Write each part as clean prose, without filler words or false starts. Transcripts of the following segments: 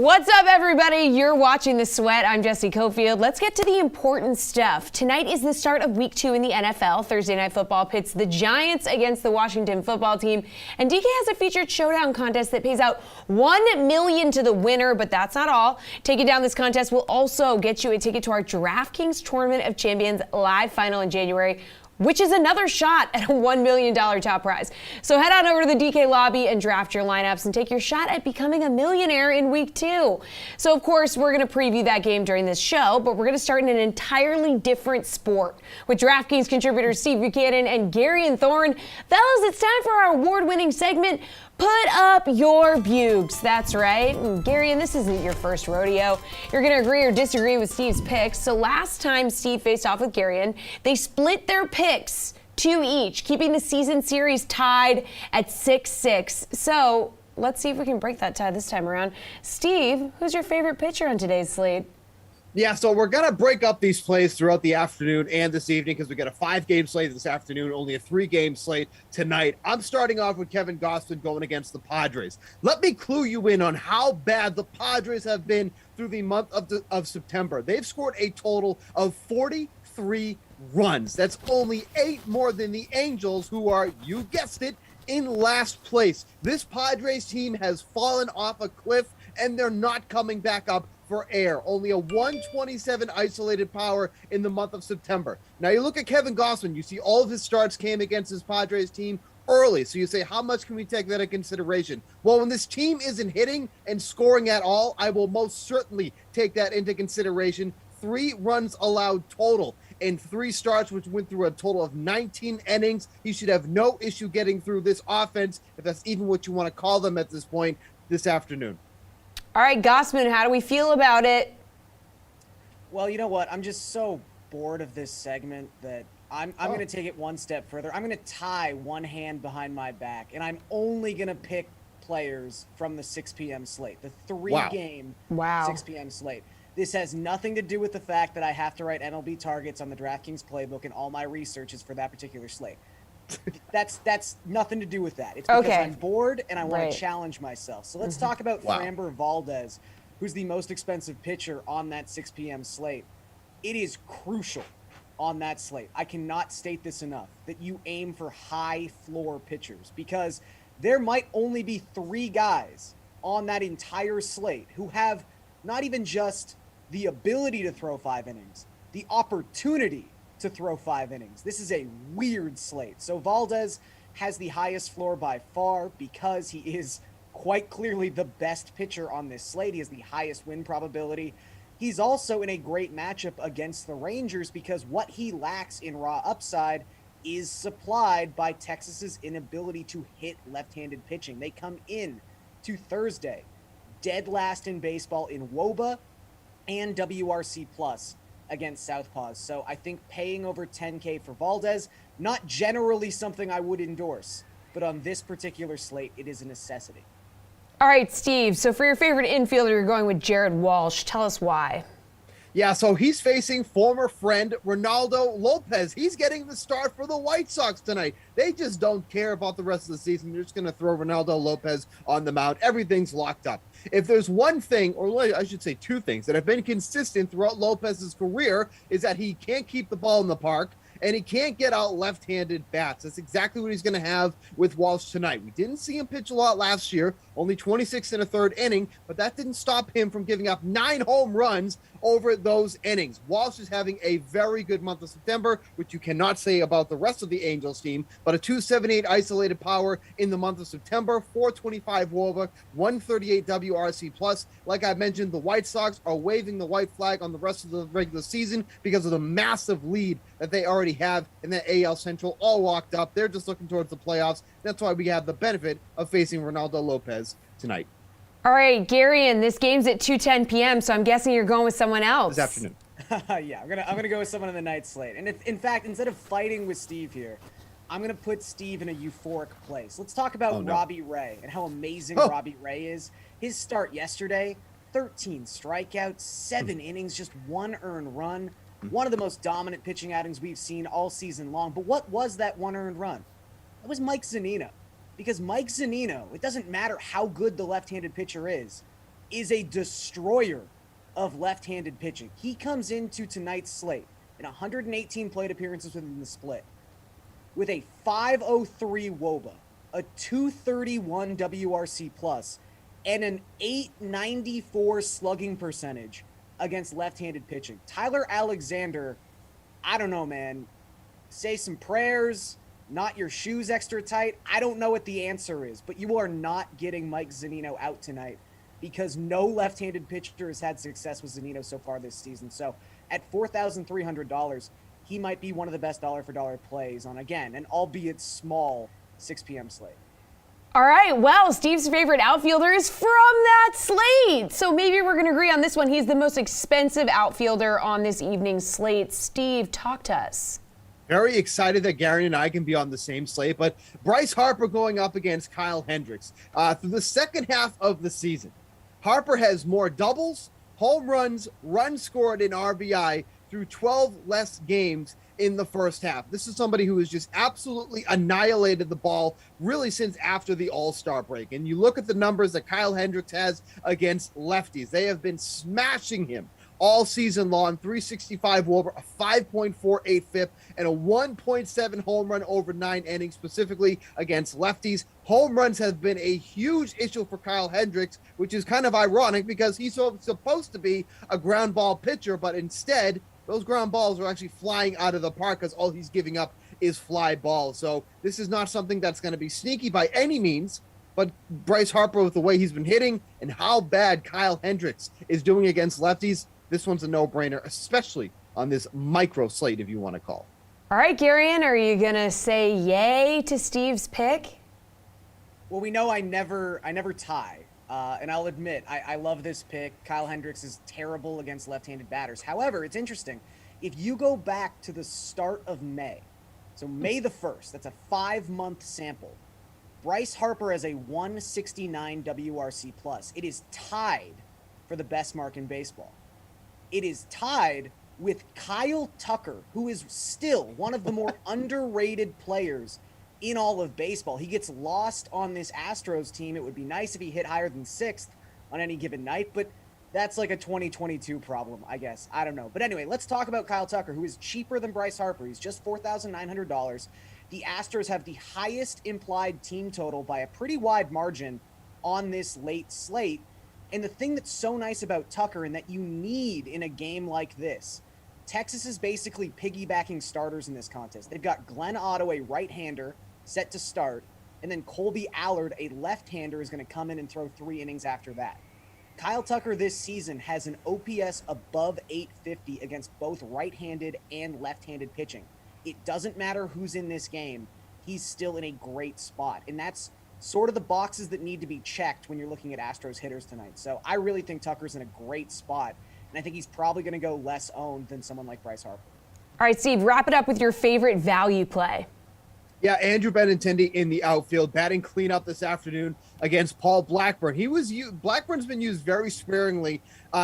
What's up, everybody? You're watching The Sweat. I'm Jessie Coffield. Let's get to the important stuff. Tonight is the start of Week 2 in the NFL. Thursday Night Football pits the Giants against the Washington Football Team. And DK has a featured showdown contest that pays out $1 million to the winner, but that's not all. Taking down this contest will also get you a ticket to our DraftKings Tournament of Champions live final in January, which is another shot at a $1 million top prize. So head on over to the DK lobby and draft your lineups and take your shot at becoming a millionaire in Week 2. So of course, we're gonna preview that game during this show, but we're gonna start in an entirely different sport with DraftKings contributors Steve Buchanan and Gary and Thorne. Fellas, it's time for our award-winning segment, Put Up Your Bugs. That's right. And Gary, and this isn't your first rodeo. You're going to agree or disagree with Steve's picks. So last time Steve faced off with Gary, they split their picks 2 each, keeping the season series tied at 6-6. So let's see if we can break that tie this time around. Steve, who's your favorite pitcher on today's slate? Yeah, so we're going to break up these plays throughout the afternoon and this evening because we got a 5-game slate this afternoon, only a 3-game slate tonight. I'm starting off with Kevin Gausman going against the Padres. Let me clue you in on how bad the Padres have been through the month of September. They've scored a total of 43 runs. That's only 8 more than the Angels, who are, you guessed it, in last place. This Padres team has fallen off a cliff, and they're not coming back up for air. Only a 127 isolated power in the month of September. Now you look at Kevin Gausman, you see all of his starts came against his Padres team early. So you say, how much can we take that into consideration? Well, when this team isn't hitting and scoring at all, I will most certainly take that into consideration. 3 runs allowed total in 3 starts, which went through a total of 19 innings. He should have no issue getting through this offense, if that's even what you want to call them at this point, this afternoon. All right, Gausman, how do we feel about it? Well, you know what? I'm just so bored of this segment that I'm going to take it one step further. I'm going to tie one hand behind my back, and I'm only going to pick players from the 6 p.m. slate, the 3-game 6 p.m. slate. This has nothing to do with the fact that I have to write MLB targets on the DraftKings playbook, and all my research is for that particular slate. That's nothing to do with that. It's because I'm bored and I want to challenge myself. So let's talk about Framber Valdez, who's the most expensive pitcher on that 6 p.m. slate. It is crucial on that slate. I cannot state this enough, that you aim for high floor pitchers, because there might only be 3 guys on that entire slate who have not even just the ability to throw 5 innings, the opportunity to throw 5 innings. This is a weird slate. So Valdez has the highest floor by far because he is quite clearly the best pitcher on this slate. He has the highest win probability. He's also in a great matchup against the Rangers because what he lacks in raw upside is supplied by Texas's inability to hit left-handed pitching. They come in to Thursday dead last in baseball in WOBA and WRC plus against Southpaws. So I think paying over $10K for Valdez, not generally something I would endorse, but on this particular slate, it is a necessity. All right, Steve, so for your favorite infielder, you're going with Jared Walsh. Tell us why. Yeah, so he's facing former friend Ronaldo Lopez. He's getting the start for the White Sox tonight. They just don't care about the rest of the season. They're just going to throw Ronaldo Lopez on the mound. Everything's locked up. If there's one thing, or I should say 2 things, that have been consistent throughout Lopez's career, is that he can't keep the ball in the park, and he can't get out left-handed bats. That's exactly what he's going to have with Walsh tonight. We didn't see him pitch a lot last year, only 26 in a 3rd inning, but that didn't stop him from giving up 9 home runs over those innings. Walsh is having a very good month of September, which you cannot say about the rest of the Angels team, but a 278 isolated power in the month of September, 425 WOBA, 138 WRC plus. Like I mentioned, the White Sox are waving the white flag on the rest of the regular season because of the massive lead that they already have in that AL Central, all locked up. They're just looking towards the playoffs. That's why we have the benefit of facing Ronaldo Lopez tonight. All right, Gary, and this game's at 2:10 p.m., so I'm guessing you're going with someone else. This afternoon. Yeah, I'm gonna go with someone in the night slate. And in fact, instead of fighting with Steve here, I'm gonna put Steve in a euphoric place. Let's talk about Robbie Ray and how amazing Robbie Ray is. His start yesterday, 13 strikeouts, 7 innings, just 1 earned run. One of the most dominant pitching outings we've seen all season long. But what was that 1 earned run? It was Mike Zunino. Because Mike Zunino, it doesn't matter how good the left-handed pitcher is, is a destroyer of left-handed pitching. He comes into tonight's slate in 118 plate appearances within the split with a 503 WOBA, a 231 WRC plus, and an 894 slugging percentage against left-handed pitching. Tyler Alexander, I don't know, man. Say some prayers, knot your shoes extra tight. I don't know what the answer is, but you are not getting Mike ZUNINO out tonight because no left-handed pitcher has had success with ZUNINO so far this season. So at $4,300, he might be one of the best dollar-for-dollar plays on, again, an albeit small 6 p.m. slate. All right, well, Steve's favorite outfielder is from that slate. So maybe we're going to agree on this one. He's the most expensive outfielder on this evening's slate. Steve, talk to us. Very excited that Gary and I can be on the same slate, but Bryce Harper going up against Kyle Hendricks. Through the second half of the season, Harper has more doubles, home runs, runs scored, and RBI through 12 less games in the first half. This is somebody who has just absolutely annihilated the ball really since after the All-Star break. And you look at the numbers that Kyle Hendricks has against lefties. They have been smashing him all season long. 365 WOBA, a 5.48 FIP, and a 1.7 home run over 9 innings, specifically against lefties. Home runs have been a huge issue for Kyle Hendricks, which is kind of ironic because he's supposed to be a ground ball pitcher, but instead, those ground balls are actually flying out of the park because all he's giving up is fly balls. So this is not something that's going to be sneaky by any means, but Bryce Harper, with the way he's been hitting and how bad Kyle Hendricks is doing against lefties, this one's a no-brainer, especially on this micro slate, if you want to call. All right, Garion, are you going to say yay to Steve's pick? Well, we know I never tie. And I'll admit, I love this pick. Kyle Hendricks is terrible against left-handed batters. However, it's interesting. If you go back to the start of May, so May the 1st, that's a 5-month sample, Bryce Harper has a 169 WRC+. It is tied for the best mark in baseball. It is tied with Kyle Tucker, who is still one of the more underrated players in all of baseball. He gets lost on this Astros team. It would be nice if he hit higher than 6th on any given night, but that's like a 2022 problem, I guess. I don't know. But anyway, let's talk about Kyle Tucker, who is cheaper than Bryce Harper. He's just $4,900. The Astros have the highest implied team total by a pretty wide margin on this late slate. And the thing that's so nice about Tucker and that you need in a game like this, Texas is basically piggybacking starters in this contest. They've got Glenn Otto, a right-hander, set to start, and then Colby Allard, a left-hander, is going to come in and throw 3 innings after that. Kyle Tucker this season has an OPS above 850 against both right-handed and left-handed pitching. It doesn't matter who's in this game. He's still in a great spot. And that's sort of the boxes that need to be checked when you're looking at Astros hitters tonight. So I really think Tucker's in a great spot. And I think he's probably going to go less owned than someone like Bryce Harper. All right, Steve, wrap it up with your favorite value play. Yeah, Andrew Benintendi in the outfield, batting cleanup this afternoon against Paul Blackburn. Blackburn's been used very sparingly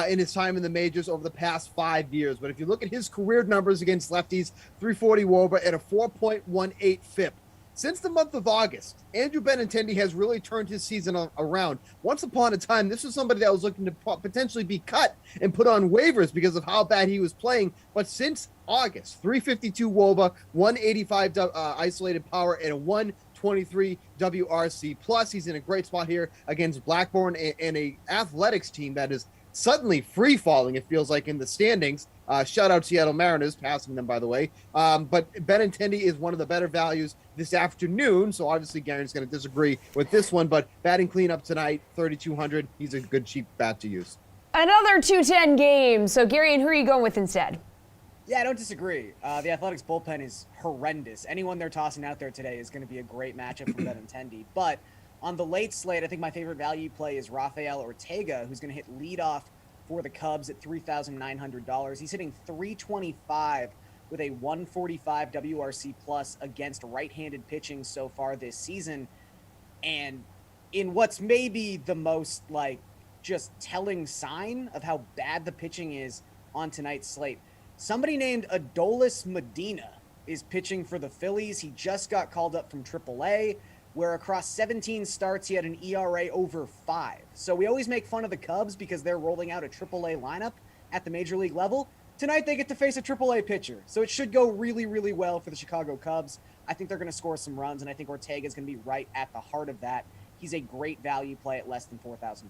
in his time in the majors over the past 5 years. But if you look at his career numbers against lefties, 340 WOBA and a 4.18 FIP. Since the month of August, Andrew Benintendi has really turned his season around. Once upon a time, this was somebody that was looking to potentially be cut and put on waivers because of how bad he was playing. But since August, 352 WOBA, 185 isolated power, and a 123 WRC+. Plus, he's in a great spot here against Blackburn and a athletics team that is suddenly free-falling, it feels like, in the standings. Shout out Seattle Mariners, passing them, by the way. But Benintendi is one of the better values this afternoon, so obviously Garen's going to disagree with this one, but batting cleanup tonight, 3,200. He's a good cheap bat to use. Another 210 game. So, Gary, and who are you going with instead? Yeah, I don't disagree. The Athletics bullpen is horrendous. Anyone they're tossing out there today is going to be a great matchup for Benintendi. But on the late slate, I think my favorite value play is Rafael Ortega, who's going to hit leadoff for the Cubs at $3,900. He's hitting .325 with a 145 WRC plus against right-handed pitching so far this season. And in what's maybe the most just telling sign of how bad the pitching is on tonight's slate, somebody named Adolis Medina is pitching for the Phillies. He just got called up from AAA. where across 17 starts, he had an ERA over 5. So we always make fun of the Cubs because they're rolling out a AAA lineup at the major league level. Tonight, they get to face a AAA pitcher. So it should go really, really well for the Chicago Cubs. I think they're going to score some runs, and I think Ortega is going to be right at the heart of that. He's a great value play at less than $4,000.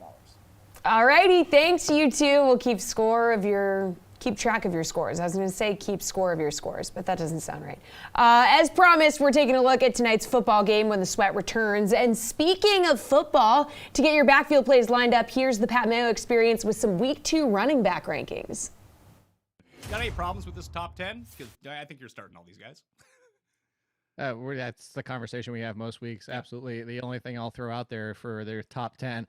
All righty, thanks you two. We'll keep track of your scores. I was going to say keep score of your scores, but that doesn't sound right. As promised, we're taking a look at tonight's football game when the sweat returns. And speaking of football, to get your backfield plays lined up, here's the Pat Mayo Experience with some Week 2 running back rankings. Got any problems with this top 10? Because I think you're starting all these guys. That's the conversation we have most weeks. Absolutely. The only thing I'll throw out there for their top 10,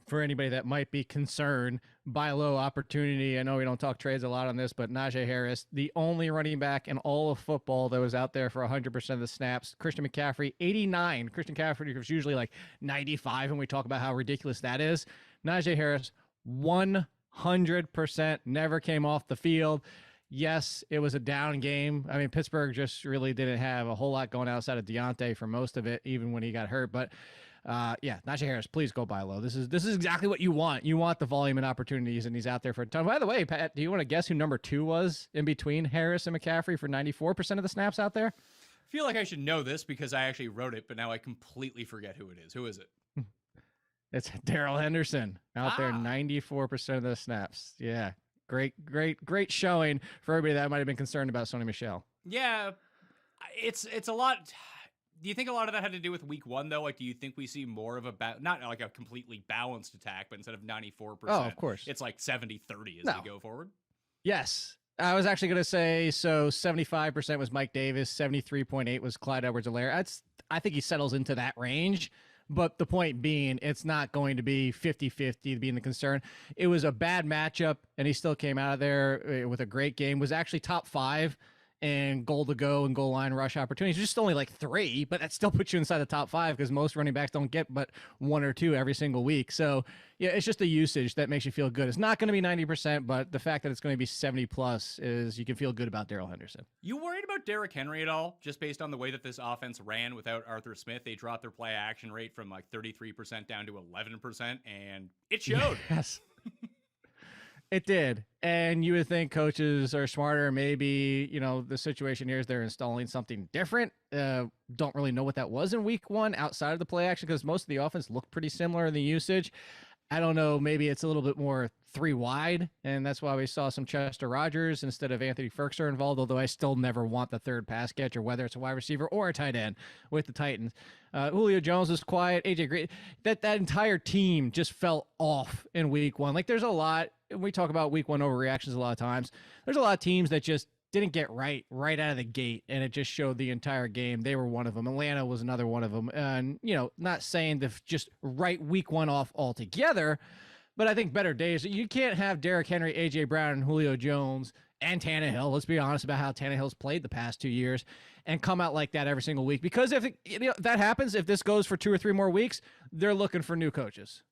for anybody that might be concerned, buy low opportunity. I know we don't talk trades a lot on this, but Najee Harris, the only running back in all of football that was out there for 100% of the snaps. Christian McCaffrey, 89. Christian McCaffrey was usually like 95, and we talk about how ridiculous that is. Najee Harris, 100%, never came off the field. Yes, it was a down game. I mean, Pittsburgh just really didn't have a whole lot going outside of Deontay for most of it, even when he got hurt. But yeah, Najee Harris, please go buy low. This is exactly what you want. You want the volume and opportunities, and he's out there for a ton. By the way, Pat, do you want to guess who number 2 was in between Harris and McCaffrey for 94% of the snaps out there? I feel like I should know this because I actually wrote it, but now I completely forget who it is. Who is it? It's Darrell Henderson out there, 94% of the snaps. Yeah. Great showing for everybody that might have been concerned about Sony Michel. Yeah, it's a lot. Do you think a lot of that had to do with week 1, though? Like, do you think we see more of not like a completely balanced attack, but instead of 94%, oh, of course, it's like 70-30 as we go forward? Yes. I was actually going to say, so 75% was Mike Davis, 73.8 was Clyde Edwards-Helaire. I think he settles into that range. But the point being, it's not going to be 50-50 being the concern. It was a bad matchup, and he still came out of there with a great game. Was actually top 5 in goal to go and goal line rush opportunities. Just only like 3, but that still puts you inside the top 5 because most running backs don't get but 1 or 2 every single week. So yeah, it's just the usage that makes you feel good. It's not going to be 90%, but the fact that it's going to be 70 plus is you can feel good about Darrell Henderson. You worried about Derrick Henry at all? Just based on the way that this offense ran without Arthur Smith, they dropped their play action rate from like 33% down to 11%, and it showed. Yes. It did. And you would think coaches are smarter. Maybe, the situation here is they're installing something different. Don't really know what that was in week 1 outside of the play action because most of the offense looked pretty similar in the usage. I don't know. Maybe it's a little bit more 3 wide, and that's why we saw some Chester Rogers instead of Anthony Ferguson involved, although I still never want the third pass catcher, whether it's a wide receiver or a tight end with the Titans. Julio Jones was quiet. AJ Green, that entire team just fell off in week 1. Like, there's a lot. We talk about week 1 overreactions a lot of times. There's a lot of teams that just didn't get right out of the gate, and it just showed the entire game. They were one of them. Atlanta was another one of them. And, not saying to just write week 1 off altogether, but I think better days. You can't have Derrick Henry, A.J. Brown, and Julio Jones and Tannehill. Let's be honest about how Tannehill's played the past 2 years and come out like that every single week. Because if that happens, if this goes for 2 or 3 more weeks, they're looking for new coaches.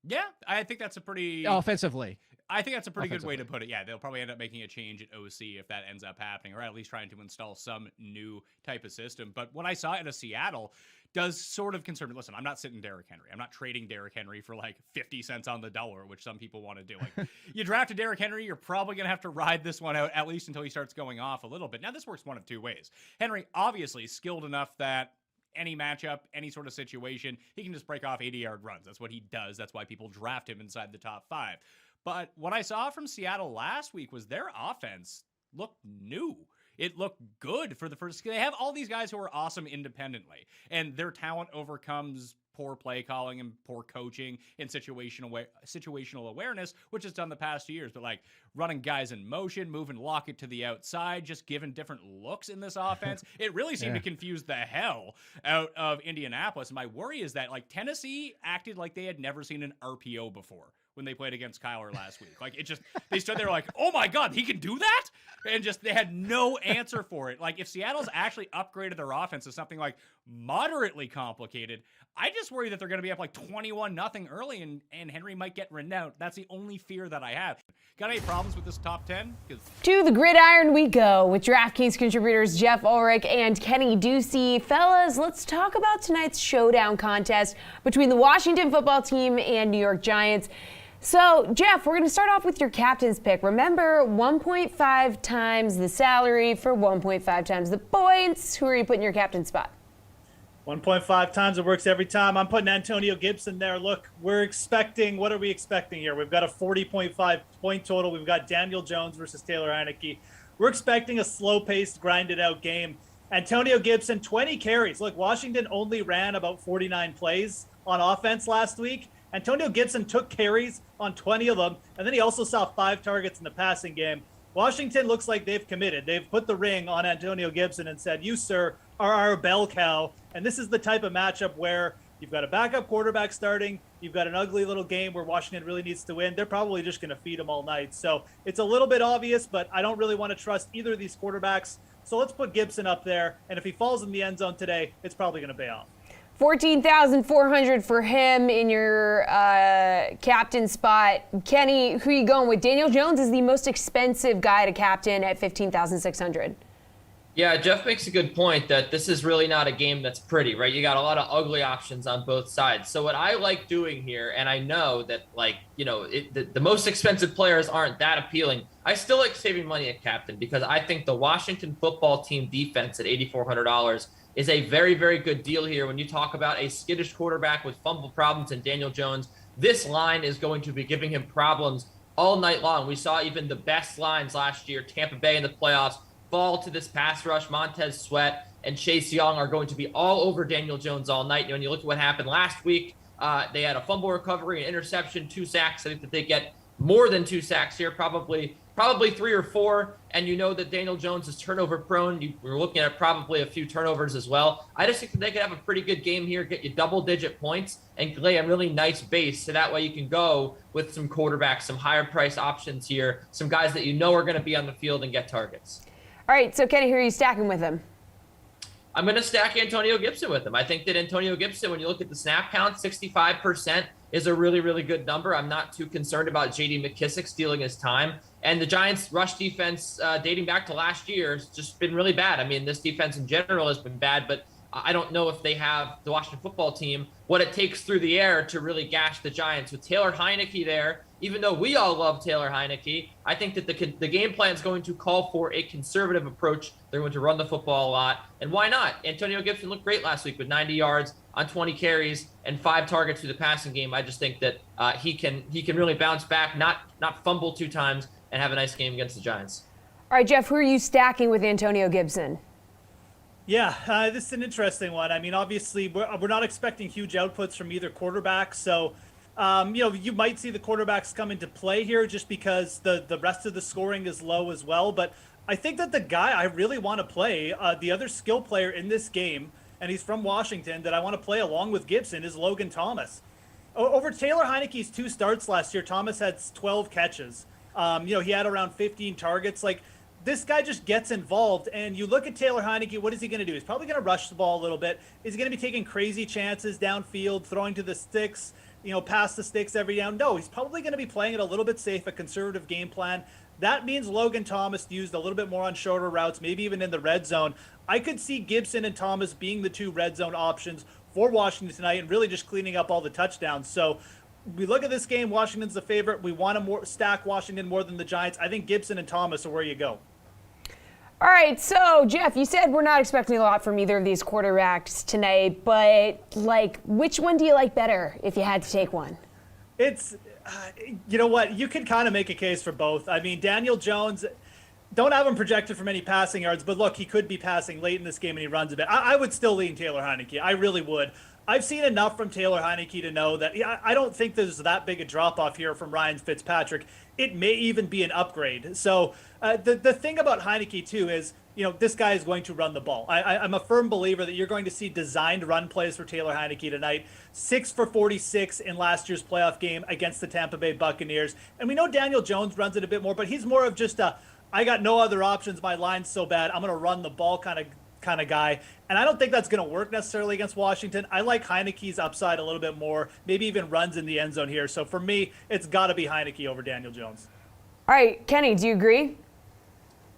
Yeah, I think that's a pretty... Offensively. I think that's a pretty good way to put it. Yeah, they'll probably end up making a change at OC if that ends up happening, or at least trying to install some new type of system. But what I saw out of Seattle does sort of concern me. Listen, I'm not sitting Derrick Henry. I'm not trading Derrick Henry for like 50 cents on the dollar, which some people want to do. Like, you drafted Derrick Henry, you're probably going to have to ride this one out at least until he starts going off a little bit. Now, this works one of 2 ways. Henry, obviously skilled enough that any matchup, any sort of situation, he can just break off 80-yard runs. That's what he does. That's why people draft him inside the top 5. But what I saw from Seattle last week was their offense looked new. It looked good for the first. They have all these guys who are awesome independently, and their talent overcomes poor play calling and poor coaching and situational awareness, which is done the past 2 years. But like running guys in motion, moving Lockett to the outside, just giving different looks in this offense, it really seemed to confuse the hell out of Indianapolis. And my worry is that like Tennessee acted like they had never seen an RPO before when they played against Kyler last week. Like, it just, they stood there like, oh my God, he can do that? And just, they had no answer for it. Like, if Seattle's actually upgraded their offense to something like moderately complicated. I just worry that they're going to be up like 21-0 early and Henry might get run out. That's the only fear that I have. Got any problems with this top 10? To the gridiron we go with DraftKings contributors Jeff Ulrich and Kenny Ducey. Fellas, let's talk about tonight's showdown contest between the Washington football team and New York Giants. So, Jeff, we're going to start off with your captain's pick. Remember, 1.5 times the salary for 1.5 times the points. Who are you putting in your captain spot? 1.5 times, it works every time. I'm putting Antonio Gibson there. Look, what are we expecting here? We've got a 40.5 point total. We've got Daniel Jones versus Taylor Heinicke. We're expecting a slow-paced, grinded-out game. Antonio Gibson, 20 carries. Look, Washington only ran about 49 plays on offense last week. Antonio Gibson took carries on 20 of them, and then he also saw 5 targets in the passing game. Washington looks like they've committed. They've put the ring on Antonio Gibson and said, you, sir, are our bell cow. And this is the type of matchup where you've got a backup quarterback starting. You've got an ugly little game where Washington really needs to win. They're probably just going to feed him all night. So it's a little bit obvious, but I don't really want to trust either of these quarterbacks. So let's put Gibson up there. And if he falls in the end zone today, it's probably going to pay off. 14,400 for him in your captain spot. Kenny, who are you going with? Daniel Jones is the most expensive guy to captain at 15,600. Yeah, Jeff makes a good point that this is really not a game that's pretty, right? You got a lot of ugly options on both sides. So what I like doing here, and I know that, like, you know, the most expensive players aren't that appealing. I still like saving money at captain because I think the Washington football team defense at $8,400 is a very, very good deal here. When you talk about a skittish quarterback with fumble problems and Daniel Jones, this line is going to be giving him problems all night long. We saw even the best lines last year, Tampa Bay in the playoffs, fall to this pass rush. Montez Sweat and Chase Young are going to be all over Daniel Jones all night. And when you look at what happened last week, they had a fumble recovery, an interception, 2 sacks. I think that they get more than 2 sacks here, probably 3 or 4. And you know that Daniel Jones is turnover prone. We're looking at probably a few turnovers as well. I just think that they could have a pretty good game here, get you double-digit points, and lay a really nice base. So that way you can go with some quarterbacks, some higher price options here, some guys that you know are going to be on the field and get targets. All right, so Kenny, who are you stacking with him? I'm going to stack Antonio Gibson with him. I think that Antonio Gibson, when you look at the snap count, 65% is a really, really good number. I'm not too concerned about J.D. McKissick stealing his time. And the Giants' rush defense dating back to last year has just been really bad. I mean, this defense in general has been bad, but I don't know if they have, the Washington football team, what it takes through the air to really gash the Giants. With Taylor Heinicke there, even though we all love Taylor Heinicke, I think that the game plan is going to call for a conservative approach. They're going to run the football a lot. And why not? Antonio Gibson looked great last week with 90 yards on 20 carries and 5 targets through the passing game. I just think that he can really bounce back, not fumble 2 times, and have a nice game against the Giants. All right, Jeff, who are you stacking with Antonio Gibson? Yeah, this is an interesting one. I mean, obviously, we're not expecting huge outputs from either quarterback. So, you know, you might see the quarterbacks come into play here just because the rest of the scoring is low as well. But I think that the guy I really want to play, the other skill player in this game, and he's from Washington, that I want to play along with Gibson is Logan Thomas. Over Taylor Heinicke's 2 starts last year, Thomas had 12 catches. You know, he had around 15 targets. Like, this guy just gets involved, and you look at Taylor Heinicke, what is he going to do? He's probably going to rush the ball a little bit. Is he going to be taking crazy chances downfield, throwing to the sticks, you know, past the sticks every down? No, he's probably going to be playing it a little bit safe, a conservative game plan. That means Logan Thomas used a little bit more on shorter routes, maybe even in the red zone. I could see Gibson and Thomas being the 2 red zone options for Washington tonight and really just cleaning up all the touchdowns. So we look at this game, Washington's the favorite. We want to stack Washington more than the Giants. I think Gibson and Thomas are where you go. All right, so Jeff, you said we're not expecting a lot from either of these quarterbacks tonight, but like, which one do you like better if you had to take one? It's, you know what, you can kind of make a case for both. I mean, Daniel Jones, don't have him projected for many passing yards, but look, he could be passing late in this game and he runs a bit. I would still lean Taylor Heinicke. I really would. I've seen enough from Taylor Heinicke to know that I don't think there's that big a drop-off here from Ryan Fitzpatrick. It may even be an upgrade. So the thing about Heinicke, too, is, you know, this guy is going to run the ball. I'm a firm believer that you're going to see designed run plays for Taylor Heinicke tonight. 6 for 46 in last year's playoff game against the Tampa Bay Buccaneers. And we know Daniel Jones runs it a bit more, but he's more of just I got no other options. My line's so bad. I'm going to run the ball kind of kind of guy. And I don't think that's going to work necessarily against Washington. I like Heinicke's upside a little bit more, maybe even runs in the end zone here. So for me, it's got to be Heinicke over Daniel Jones. All right, Kenny, do you agree?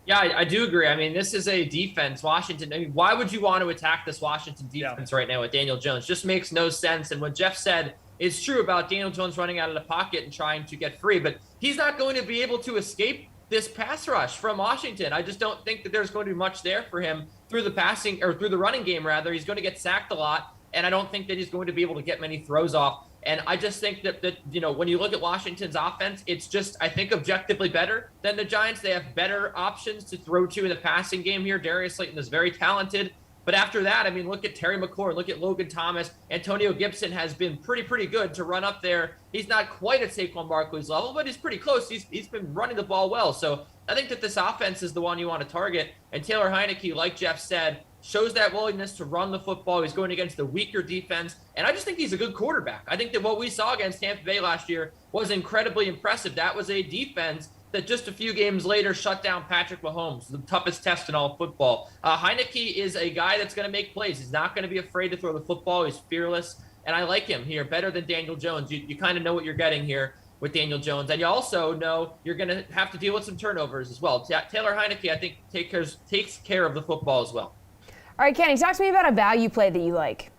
Yeah, I do agree. I mean, this is a defense, Washington. I mean, why would you want to attack this Washington defense right now with Daniel Jones? Just makes no sense. And what Jeff said is true about Daniel Jones running out of the pocket and trying to get free, but he's not going to be able to escape this pass rush from Washington. I just don't think that there's going to be much there for him through the passing or through the running game, rather. He's going to get sacked a lot, and I don't think that he's going to be able to get many throws off. And I just think that when you look at Washington's offense, it's just, I think, objectively better than the Giants. They have better options to throw to in the passing game here. Darius Slayton is very talented. But after that, I mean, look at Terry McLaurin, look at Logan Thomas. Antonio Gibson has been pretty good to run up there. He's not quite at Saquon Barkley's level, but he's pretty close. He's been running the ball well. So I think that this offense is the one you want to target. And Taylor Heinicke, like Jeff said, shows that willingness to run the football. He's going against the weaker defense. And I just think he's a good quarterback. I think that what we saw against Tampa Bay last year was incredibly impressive. That was a defense that just a few games later shut down Patrick Mahomes, the toughest test in all football. Heinicke is a guy that's going to make plays. He's not going to be afraid to throw the football. He's fearless. And I like him here better than Daniel Jones. You kind of know what you're getting here with Daniel Jones. And you also know you're going to have to deal with some turnovers as well. Taylor Heinicke, I think, takes care of the football as well. All right, Kenny, talk to me about a value play that you like.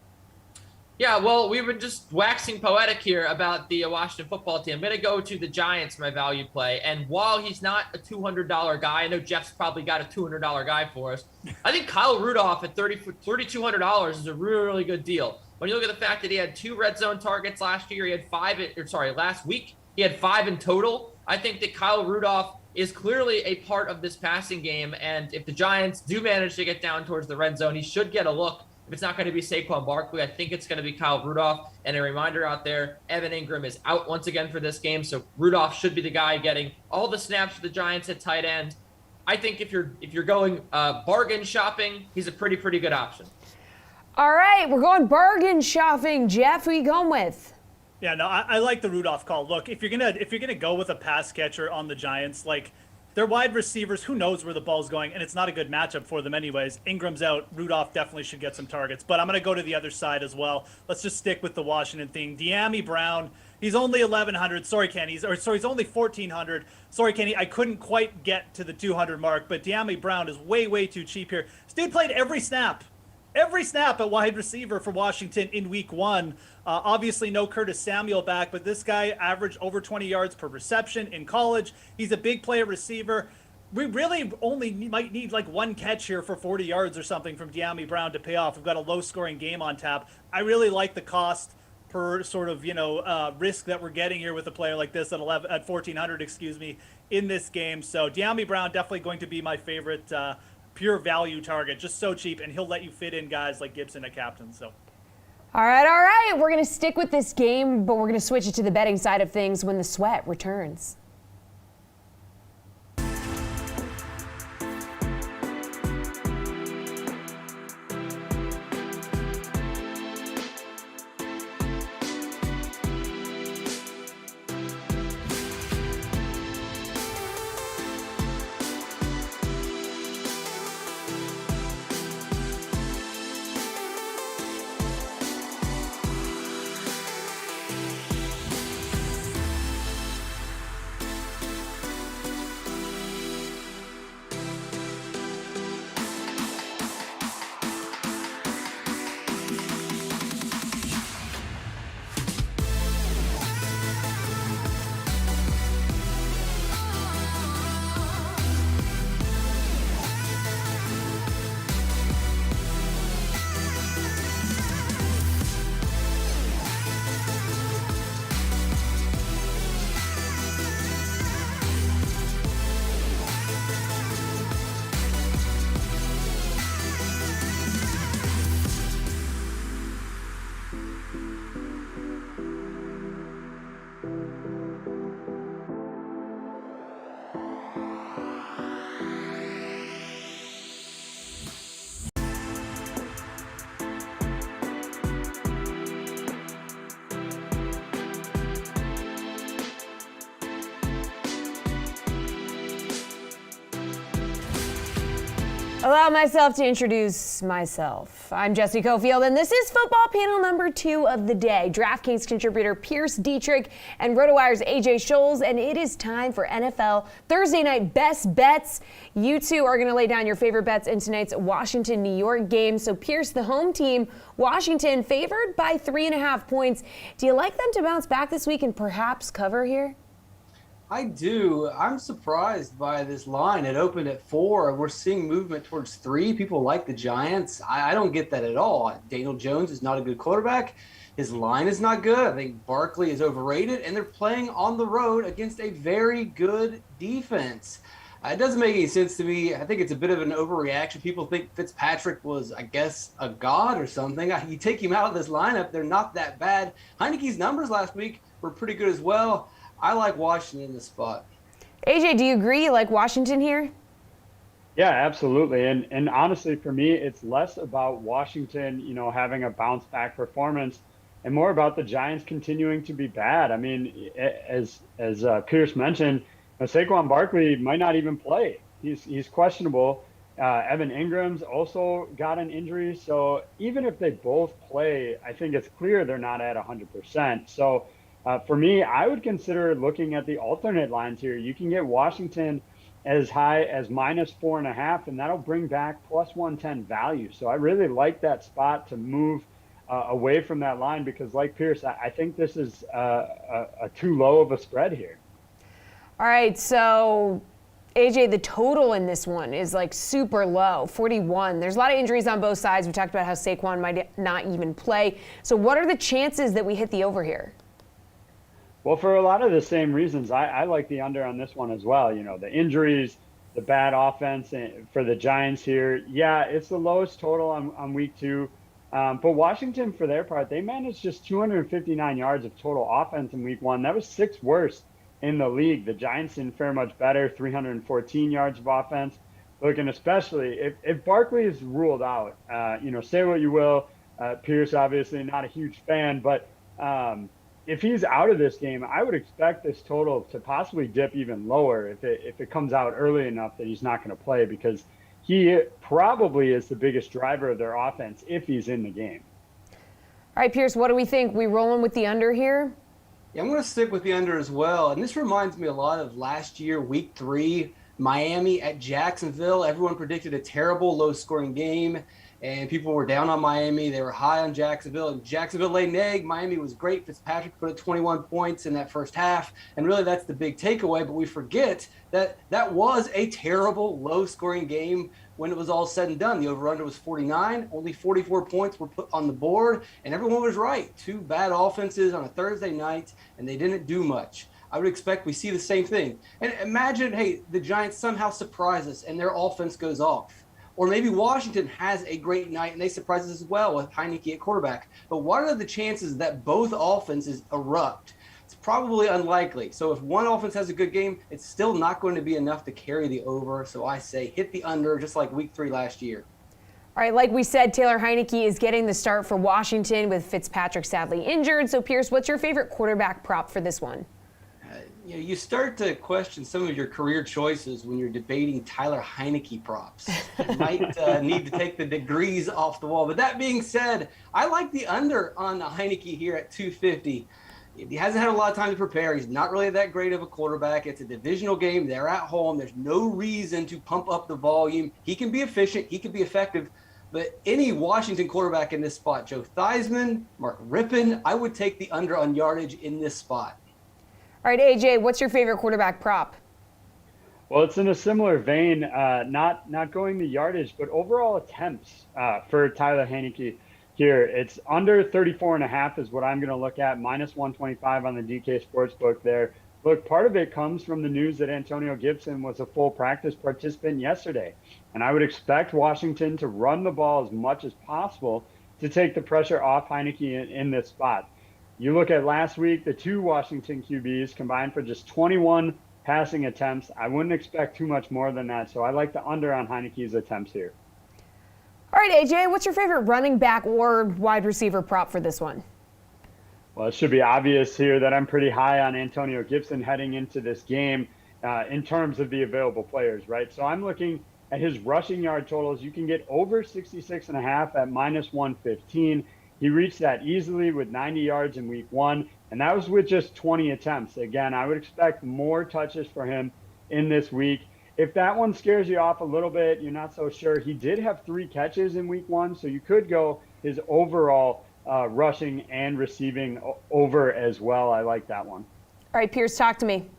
Yeah, well, we were just waxing poetic here about the Washington football team. I'm going to go to the Giants, my value play. And while he's not a $200 guy, I know Jeff's probably got a $200 guy for us. I think Kyle Rudolph at $3,200 is a really, really good deal. When you look at the fact that he had 2 red zone targets last year, last week, he had 5 in total. I think that Kyle Rudolph is clearly a part of this passing game. And if the Giants do manage to get down towards the red zone, he should get a look. If it's not going to be Saquon Barkley, I think it's going to be Kyle Rudolph. And a reminder out there, Evan Ingram is out once again for this game, so Rudolph should be the guy getting all the snaps for the Giants at tight end. I think if you're going bargain shopping, he's a pretty good option. All right, we're going bargain shopping. Jeff, who are you going with? Yeah, no, I like the Rudolph call. Look, if you're gonna go with a pass catcher on the Giants, like, their wide receivers, who knows where the ball's going, and it's not a good matchup for them anyways. Ingram's out. Rudolph definitely should get some targets. But I'm going to go to the other side as well. Let's just stick with the Washington thing. DYAMI Brown, he's only 1,100. Sorry, Kenny. He's only 1,400. Sorry, Kenny. I couldn't quite get to the 200 mark, but DYAMI Brown is way too cheap here. This dude played every snap at wide receiver for Washington in week 1. Obviously no Curtis Samuel back, but this guy averaged over 20 yards per reception in college. He's a big play receiver. We really only might need like 1 catch here for 40 yards or something from DYAMI Brown to pay off. We've got a low scoring game on tap. I really like the cost per sort of, risk that we're getting here with a player like this at 1,400, in this game. So DYAMI Brown definitely going to be my favorite pure value target, just so cheap, and he'll let you fit in guys like Gibson at captain. So all right, we're going to stick with this game, but we're going to switch it to the betting side of things when the sweat returns. Allow myself to introduce myself. I'm Jessie Coffield, and this is football panel number 2 of the day. DraftKings contributor Pierce Dietrich and RotoWire's AJ Scholes, and it is time for NFL Thursday night best bets. You two are going to lay down your favorite bets in tonight's Washington-New York game. So Pierce, the home team, Washington favored by 3.5 points. Do you like them to bounce back this week and perhaps cover here? I do. I'm surprised by this line. It opened at 4. We're seeing movement towards 3. People like the Giants. I don't get that at all. Daniel Jones is not a good quarterback. His line is not good. I think Barkley is overrated, and they're playing on the road against a very good defense. It doesn't make any sense to me. I think it's a bit of an overreaction. People think Fitzpatrick was, I guess, a god or something. You take him out of this lineup, they're not that bad. Heinicke's numbers last week were pretty good as well. I like Washington in this spot. AJ, do you agree? You like Washington here? Yeah, absolutely. And honestly, for me, it's less about Washington, having a bounce back performance and more about the Giants continuing to be bad. I mean, as Pierce mentioned, Saquon Barkley might not even play. He's questionable. Evan Ingram's also got an injury. So even if they both play, I think it's clear they're not at 100%. So for me, I would consider looking at the alternate lines here. You can get Washington as high as -4.5, and that'll bring back +110 value. So I really like that spot to move away from that line because, like Pierce, I think this is a too low of a spread here. All right, so AJ, the total in this one is like super low, 41. There's a lot of injuries on both sides. We talked about how Saquon might not even play. So what are the chances that we hit the over here? Well, for a lot of the same reasons, I like the under on this one as well. The injuries, the bad offense for the Giants here. Yeah, it's the lowest total on week 2. But Washington, for their part, they managed just 259 yards of total offense in week 1. That was 6th worst in the league. The Giants didn't fare much better, 314 yards of offense. Look, and especially if Barkley is ruled out, say what you will, Pierce obviously not a huge fan, but if he's out of this game, I would expect this total to possibly dip even lower if it comes out early enough that he's not going to play, because he probably is the biggest driver of their offense if he's in the game. All right, Pierce, what do we think? We rolling with the under here? Yeah, I'm going to stick with the under as well. And this reminds me a lot of last year, week 3, Miami at Jacksonville. Everyone predicted a terrible low-scoring game, and people were down on Miami. They were high on Jacksonville, and Jacksonville laid an egg. Miami was great. Fitzpatrick put up 21 points in that first half, and really that's the big takeaway. But we forget that that was a terrible low-scoring game when it was all said and done. The over-under was 49. Only 44 points were put on the board, and everyone was right. 2 bad offenses on a Thursday night, and they didn't do much. I would expect we see the same thing. And imagine, hey, the Giants somehow surprise us and their offense goes off. Or maybe Washington has a great night and they surprise us as well with Heinicke at quarterback. But what are the chances that both offenses erupt? It's probably unlikely. So if one offense has a good game, it's still not going to be enough to carry the over. So I say hit the under, just like week 3 last year. All right, like we said, Taylor Heinicke is getting the start for Washington with Fitzpatrick sadly injured. So Pierce, what's your favorite quarterback prop for this one? You start to question some of your career choices when you're debating Tyler Heinicke props. You might need to take the degrees off the wall. But that being said, I like the under on Heinicke here at 250. He hasn't had a lot of time to prepare. He's not really that great of a quarterback. It's a divisional game. They're at home. There's no reason to pump up the volume. He can be efficient. He can be effective. But any Washington quarterback in this spot, Joe Theismann, Mark Rippon, I would take the under on yardage in this spot. All right, AJ, what's your favorite quarterback prop? Well, it's in a similar vein, not going the yardage, but overall attempts for Tyler Heinicke here. It's under 34.5 is what I'm going to look at, -125 on the DK Sportsbook there. Look, part of it comes from the news that Antonio Gibson was a full practice participant yesterday. And I would expect Washington to run the ball as much as possible to take the pressure off Heinicke in this spot. You look at last week, the 2 Washington QBs combined for just 21 passing attempts. I wouldn't expect too much more than that, so I like the under on Heinicke's attempts here. All right, AJ, what's your favorite running back or wide receiver prop for this one? Well, it should be obvious here that I'm pretty high on Antonio Gibson heading into this game in terms of the available players, right? So I'm looking at his rushing yard totals. You can get over 66.5 at -115. He reached that easily with 90 yards in week 1, and that was with just 20 attempts. Again, I would expect more touches for him in this week. If that one scares you off a little bit, you're not so sure. He did have 3 catches in week 1, so you could go his overall rushing and receiving over as well. I like that one. All right, Pierce, talk to me.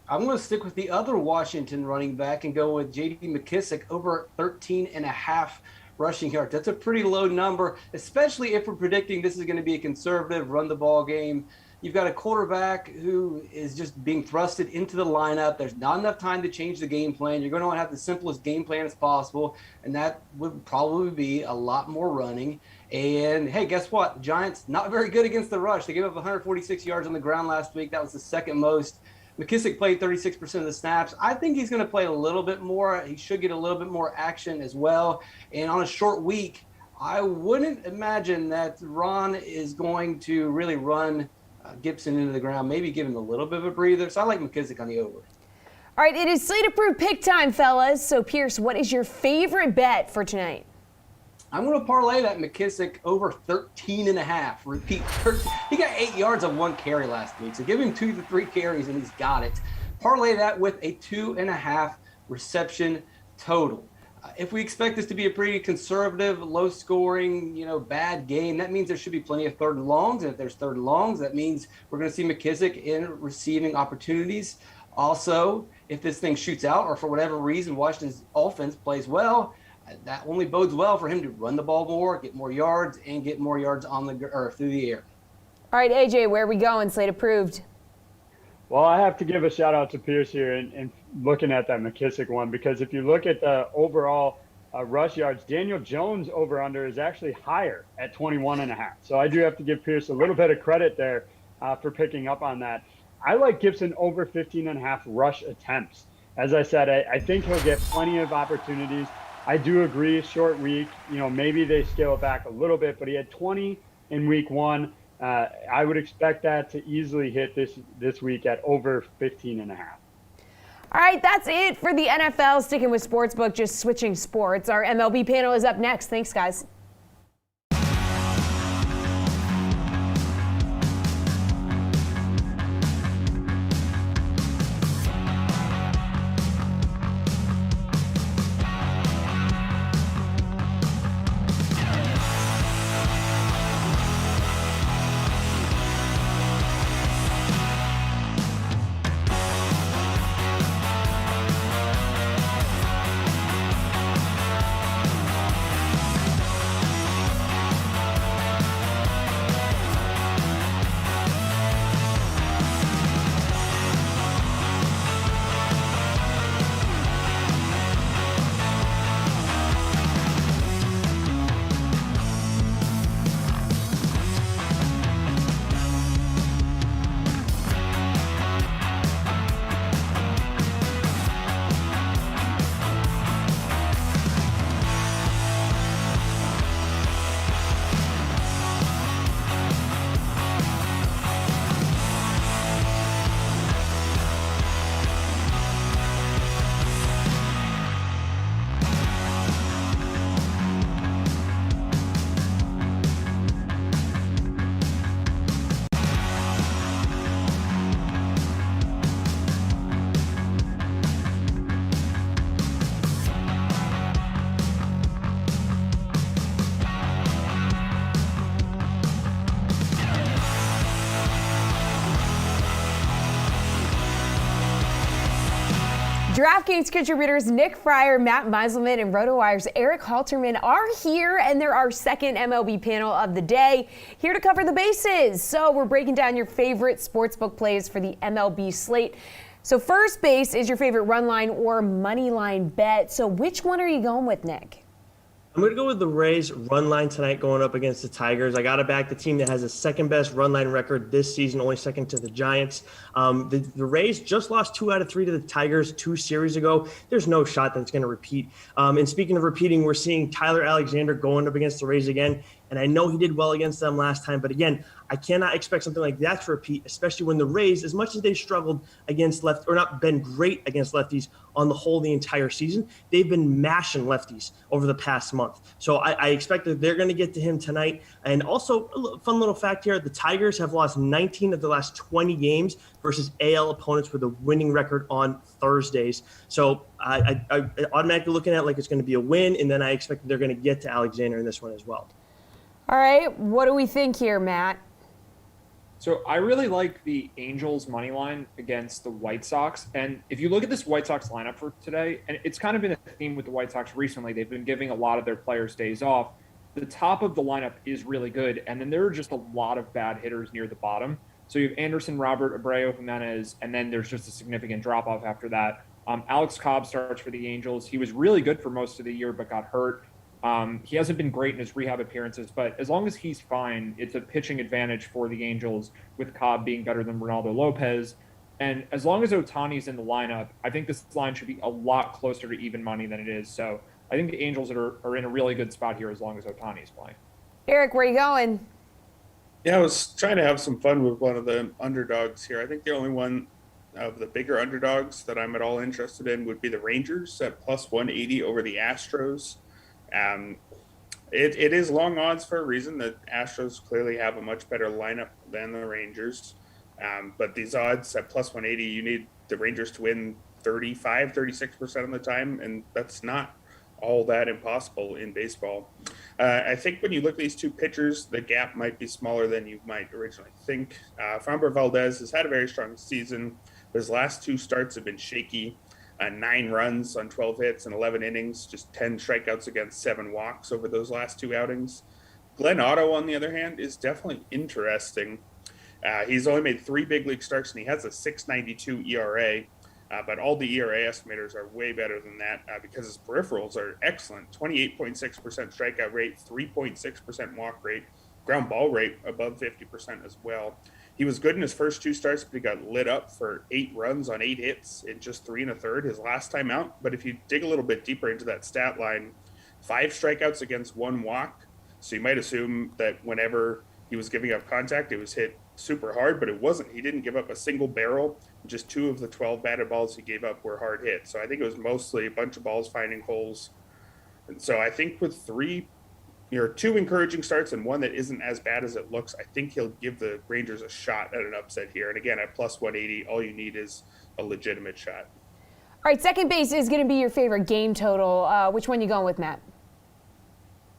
I'm going to stick with the other Washington running back and go with J.D. McKissic over 13.5 rushing yards. That's a pretty low number, especially if we're predicting this is going to be a conservative run the ball game. You've got a quarterback who is just being thrusted into the lineup. There's not enough time to change the game plan. You're going to want to have the simplest game plan as possible, and that would probably be a lot more running. And, hey, guess what? The Giants, not very good against the rush. They gave up 146 yards on the ground last week. That was the second most. McKissic played 36% of the snaps. I think he's going to play a little bit more. He should get a little bit more action as well. And on a short week, I wouldn't imagine that Ron is going to really run Gibson into the ground, maybe give him a little bit of a breather. So I like McKissic on the over. All right, it is Slate Approved pick time, fellas. So, Pierce, what is your favorite bet for tonight? I'm going to parlay that McKissic over 13.5. Repeat, he got 8 yards on 1 carry last week. So give him 2 to 3 carries and he's got it. Parlay that with a 2.5 reception total. If we expect this to be a pretty conservative, low-scoring, bad game, that means there should be plenty of 3rd and longs. And if there's 3rd and longs, that means we're going to see McKissic in receiving opportunities. Also, if this thing shoots out or for whatever reason Washington's offense plays well, that only bodes well for him to run the ball more, get more yards, and get more yards on the or through the air. All right, AJ, where are we going? Slate Approved. Well, I have to give a shout out to Pierce here and looking at that McKissic one, because if you look at the overall rush yards, Daniel Jones over under is actually higher at 21.5. So I do have to give Pierce a little bit of credit there for picking up on that. I like Gibson over 15.5 rush attempts. As I said, I think he'll get plenty of opportunities. I do agree, short week, maybe they scale it back a little bit, but he had 20 in week 1. I would expect that to easily hit this week at over 15.5. All right, that's it for the NFL. Sticking with Sportsbook, just switching sports. Our MLB panel is up next. Thanks, guys. DraftKings contributors Nick Fryer, Matt Meiselman, and RotoWire's Eric Halterman are here, and they're our second MLB panel of the day, here to cover the bases. So we're breaking down your favorite sportsbook plays for the MLB slate. So first base is your favorite run line or money line bet. So which one are you going with, Nick? I'm going to go with the Rays run line tonight going up against the Tigers. I got to back the team that has the second best run line record this season, only second to the Giants. The Rays just lost 2 out of 3 to the Tigers 2 series ago. There's no shot that it's going to repeat. And speaking of repeating, we're seeing Tyler Alexander going up against the Rays again. And I know he did well against them last time. But again, I cannot expect something like that to repeat, especially when the Rays, as much as they've struggled against left or not been great against lefties on the whole the entire season, they've been mashing lefties over the past month. So I expect that they're going to get to him tonight. And also, fun little fact here, the Tigers have lost 19 of the last 20 games versus AL opponents with a winning record on Thursdays. So I automatically looking at like it's going to be a win, and then I expect that they're going to get to Alexander in this one as well. All right, what do we think here, Matt? So I really like the Angels money line against the White Sox. And if you look at this White Sox lineup for today, and it's kind of been a theme with the White Sox recently, they've been giving a lot of their players days off. The top of the lineup is really good, and then there are just a lot of bad hitters near the bottom. So you have Anderson, Robert, Abreu, Jimenez, and then there's just a significant drop-off after that. Alex Cobb starts for the Angels. He was really good for most of the year, but got hurt. He hasn't been great in his rehab appearances, but as long as he's fine, it's a pitching advantage for the Angels with Cobb being better than Ronaldo Lopez. And as long as Ohtani's in the lineup, I think this line should be a lot closer to even money than it is. So I think the Angels are in a really good spot here as long as Ohtani's playing. Eric, where are you going? Yeah, I was trying to have some fun with one of the underdogs here. I think the only one of the bigger underdogs that I'm at all interested in would be the Rangers at plus 180 over the Astros. It is long odds for a reason. The Astros clearly have a much better lineup than the Rangers. But these odds at plus 180, you need the Rangers to win 36% of the time, and that's not all that impossible in baseball. I think when you look at these two pitchers, the gap might be smaller than you might originally think. Framber Valdez has had a very strong season, but his last two starts have been shaky. 9 runs on 12 hits and 11 innings, just 10 strikeouts against 7 walks over those last 2 outings. Glenn Otto, on the other hand, is definitely interesting. He's only made 3 big league starts, and he has a 6.92 ERA. But all the ERA estimators are way better than that because his peripherals are excellent. 28.6% strikeout rate, 3.6% walk rate, ground ball rate above 50% as well. He was good in his first 2 starts, but he got lit up for 8 runs on 8 hits in just 3 1/3 his last time out. But if you dig a little bit deeper into that stat line, 5 strikeouts against 1 walk. So you might assume that whenever he was giving up contact, it was hit super hard, but it wasn't. He didn't give up a single barrel. Just 2 of the 12 batted balls he gave up were hard hits. So I think it was mostly a bunch of balls finding holes. And so I think with 2 encouraging starts and 1 that isn't as bad as it looks, I think he'll give the Rangers a shot at an upset here. And again, at plus 180, all you need is a legitimate shot. All right, second base is going to be your favorite game total. Which one you going with, Matt?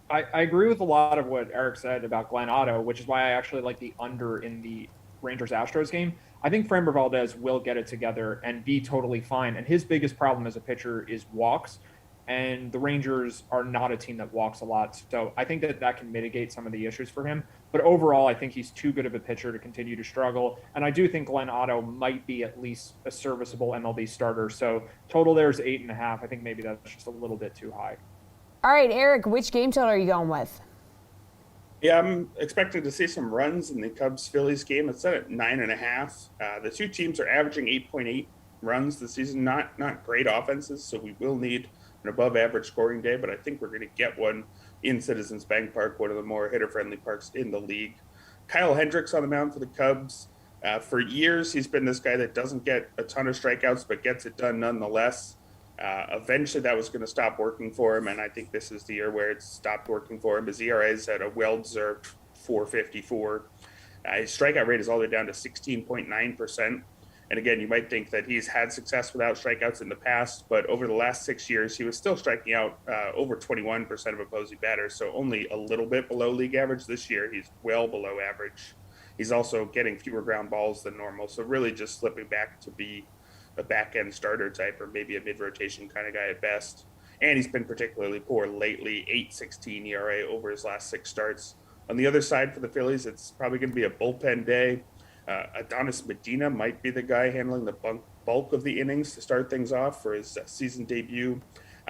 I agree with a lot of what Eric said about Glenn Otto, which is why I actually like the under in the Rangers-Astros game. I think Framber Valdez will get it together and be totally fine. And his biggest problem as a pitcher is walks. And the Rangers are not a team that walks a lot. So I think that can mitigate some of the issues for him. But overall, I think he's too good of a pitcher to continue to struggle. And I do think Glenn Otto might be at least a serviceable MLB starter. So total there's 8.5. I think maybe that's just a little bit too high. All right, Eric, which game total are you going with? Yeah, I'm expecting to see some runs in the Cubs-Phillies game. It's set at 9.5. The 2 teams are averaging 8.8 runs this season. Not great offenses, so we will need an above-average scoring day, but I think we're going to get one in Citizens Bank Park, one of the more hitter-friendly parks in the league. Kyle Hendricks on the mound for the Cubs. For years, he's been this guy that doesn't get a ton of strikeouts, but gets it done nonetheless. Eventually, that was going to stop working for him, and I think this is the year where it stopped working for him. His ERA is at a well-deserved 4.54. His strikeout rate is all the way down to 16.9%. And again, you might think that he's had success without strikeouts in the past, but over the last 6 years, he was still striking out over 21% of opposing batters, so only a little bit below league average. This year, he's well below average. He's also getting fewer ground balls than normal, so really just slipping back to be a back-end starter type or maybe a mid-rotation kind of guy at best. And he's been particularly poor lately, 8.16 ERA over his last 6 starts. On the other side for the Phillies, it's probably going to be a bullpen day. Adonis Medina might be the guy handling the bulk of the innings to start things off for his season debut.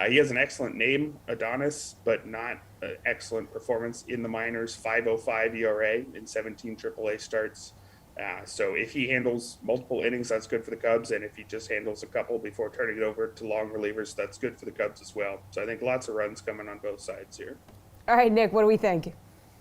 He has an excellent name, Adonis, but not an excellent performance in the minors. 5.05 ERA in 17 AAA starts. So if he handles multiple innings, that's good for the Cubs. And if he just handles a couple before turning it over to long relievers, that's good for the Cubs as well. So I think lots of runs coming on both sides here. All right, Nick, what do we think?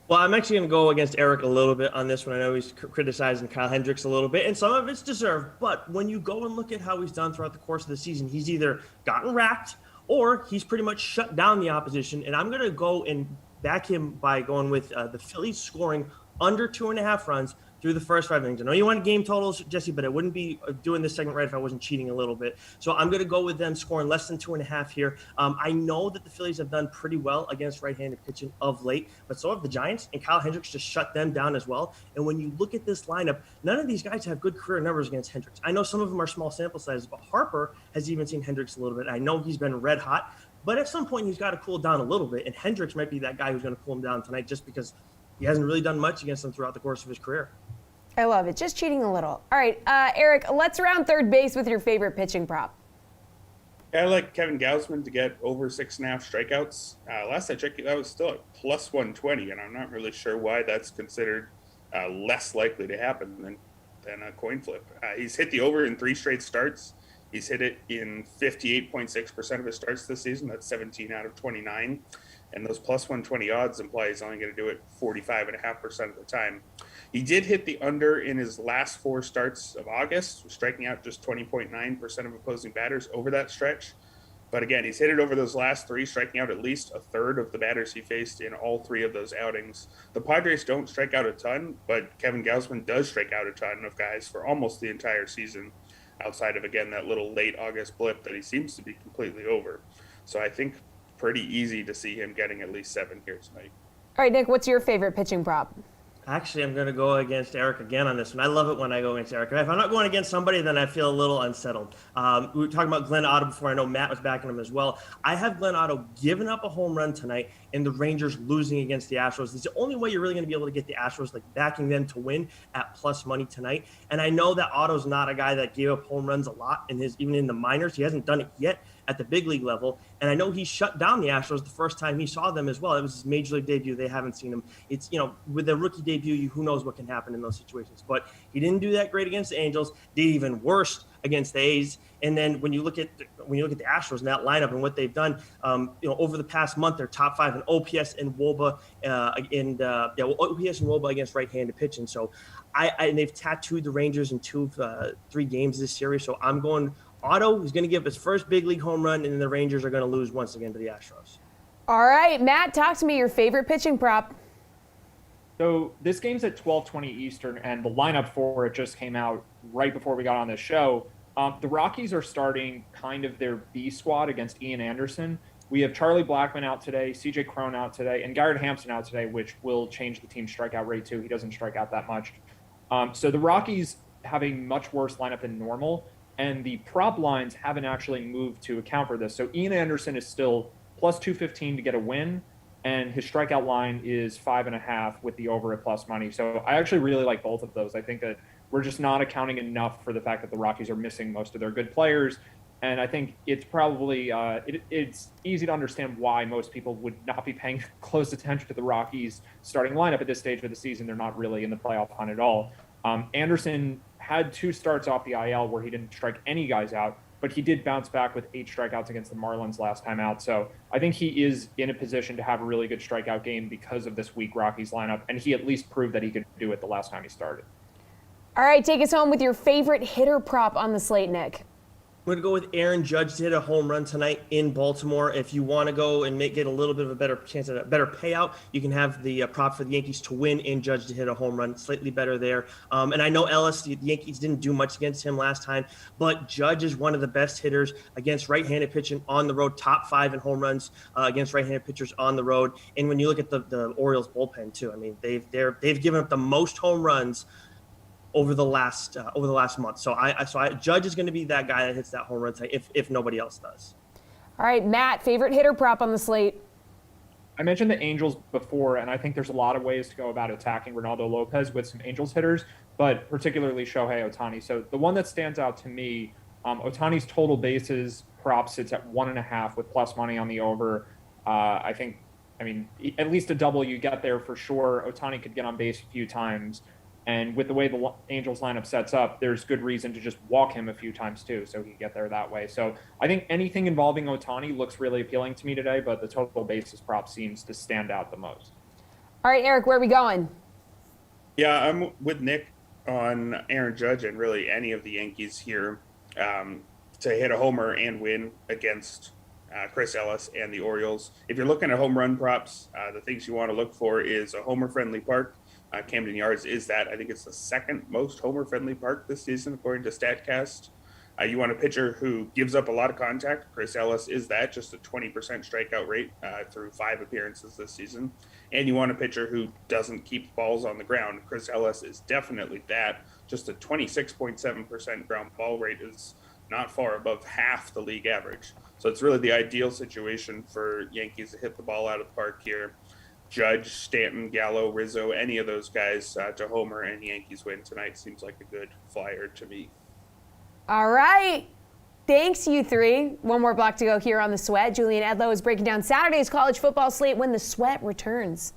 Well, I'm actually going to go against Eric a little bit on this one. I know he's criticizing Kyle Hendricks a little bit, and some of it's deserved. But when you go and look at how he's done throughout the course of the season, he's either gotten racked or he's pretty much shut down the opposition. And I'm going to go and back him by going with the Phillies scoring under 2.5 runs through the first 5 innings. I know you want game totals, Jesse, but I wouldn't be doing this segment right if I wasn't cheating a little bit. So I'm going to go with them scoring less than 2.5 here. I know that the Phillies have done pretty well against right-handed pitching of late, but so have the Giants, and Kyle Hendricks just shut them down as well. And when you look at this lineup, none of these guys have good career numbers against Hendricks. I know some of them are small sample sizes, but Harper has even seen Hendricks a little bit. I know he's been red hot, but at some point he's got to cool down a little bit, and Hendricks might be that guy who's going to cool him down tonight just because he hasn't really done much against them throughout the course of his career. I love it. Just cheating a little. All right, Eric, let's round third base with your favorite pitching prop. I like Kevin Gausman to get over 6.5 strikeouts. Last I checked, that was still at plus 120, and I'm not really sure why that's considered less likely to happen than a coin flip. He's hit the over in 3 straight starts. He's hit it in 58.6% of his starts this season. That's 17 out of 29. And those plus 120 odds imply he's only going to do it 45.5% of the time. He did hit the under in his last 4 starts of August, striking out just 20.9% of opposing batters over that stretch. But again, he's hit it over those last 3, striking out at least a third of the batters he faced in all 3 of those outings. The Padres don't strike out a ton, but Kevin Gausman does strike out a ton of guys for almost the entire season, outside of, again, that little late August blip that he seems to be completely over. So I think pretty easy to see him getting at least 7 here tonight. All right, Nick, what's your favorite pitching prop? Actually, I'm going to go against Eric again on this one. I love it when I go against Eric. If I'm not going against somebody, then I feel a little unsettled. We were talking about Glenn Otto before. I know Matt was backing him as well. I have Glenn Otto giving up a home run tonight and the Rangers losing against the Astros. It's the only way you're really going to be able to get the Astros, like backing them to win at plus money tonight. And I know that Otto's not a guy that gave up home runs a lot even in the minors. He hasn't done it yet at the big league level. And I know he shut down the Astros the first time he saw them as well. It was his major league debut. They haven't seen him. It's, with a rookie debut, who knows what can happen in those situations. But he didn't do that great against the Angels, did even worse against the A's. And then when you look at the Astros in that lineup and what they've done, over the past month, they're top 5 in OPS and WOBA OPS and WOBA against right-handed pitching. So and they've tattooed the Rangers in 3 games this series. So I'm going Otto. He's going to give his first big league home run, and then the Rangers are going to lose once again to the Astros. All right, Matt, talk to me. Your favorite pitching prop. So this game's at 12:20 Eastern, and the lineup for it just came out right before we got on this show. The Rockies are starting kind of their B squad against Ian Anderson. We have Charlie Blackmon out today, CJ Cron out today, and Garrett Hampson out today, which will change the team's strikeout rate too. He doesn't strike out that much. So the Rockies have a much worse lineup than normal, and the prop lines haven't actually moved to account for this. So Ian Anderson is still plus 215 to get a win, and his strikeout line is 5.5 with the over at plus money. So I actually really like both of those. I think that we're just not accounting enough for the fact that the Rockies are missing most of their good players. And I think it's probably it's easy to understand why most people would not be paying close attention to the Rockies starting lineup at this stage of the season. They're not really in the playoff hunt at all. Anderson had 2 starts off the IL where he didn't strike any guys out, but he did bounce back with 8 strikeouts against the Marlins last time out. So I think he is in a position to have a really good strikeout game because of this weak Rockies lineup, and he at least proved that he could do it the last time he started. All right, take us home with your favorite hitter prop on the slate, Nick. I'm going to go with Aaron Judge to hit a home run tonight in Baltimore. If you want to go and get a little bit of a better chance at a better payout, you can have the prop for the Yankees to win and Judge to hit a home run. Slightly better there. And I know Ellis, the Yankees didn't do much against him last time, but Judge is one of the best hitters against right-handed pitching on the road, top 5 in home runs against right-handed pitchers on the road. And when you look at the Orioles bullpen too, I mean, they've given up the most home runs over the last month. So Judge is going to be that guy that hits that home run tonight if nobody else does. All right, Matt, favorite hitter prop on the slate. I mentioned the Angels before, and I think there's a lot of ways to go about attacking Ronaldo Lopez with some Angels hitters, but particularly Shohei Ohtani. So the one that stands out to me, Ohtani's total bases prop sits at 1.5 with plus money on the over. I mean, at least a double you get there for sure. Ohtani could get on base a few times. And with the way the Angels lineup sets up, there's good reason to just walk him a few times too, so he can get there that way. So I think anything involving Ohtani looks really appealing to me today, but the total basis prop seems to stand out the most. All right, Eric, where are we going? Yeah, I'm with Nick on Aaron Judge and really any of the Yankees here to hit a homer and win against Chris Ellis and the Orioles. If you're looking at home run props, the things you want to look for is a homer-friendly park. Camden Yards is that. I think it's the second most homer-friendly park this season, according to StatCast. You want a pitcher who gives up a lot of contact. Chris Ellis is that, just a 20% strikeout rate through 5 appearances this season. And you want a pitcher who doesn't keep balls on the ground. Chris Ellis is definitely that. Just a 26.7% ground ball rate is not far above half the league average. So it's really the ideal situation for Yankees to hit the ball out of the park here. Judge, Stanton, Gallo, Rizzo, any of those guys to homer and Yankees win tonight seems like a good flyer to me. All right. Thanks, you three. One more block to go here on The Sweat. Julian Edlow is breaking down Saturday's college football slate when The Sweat returns.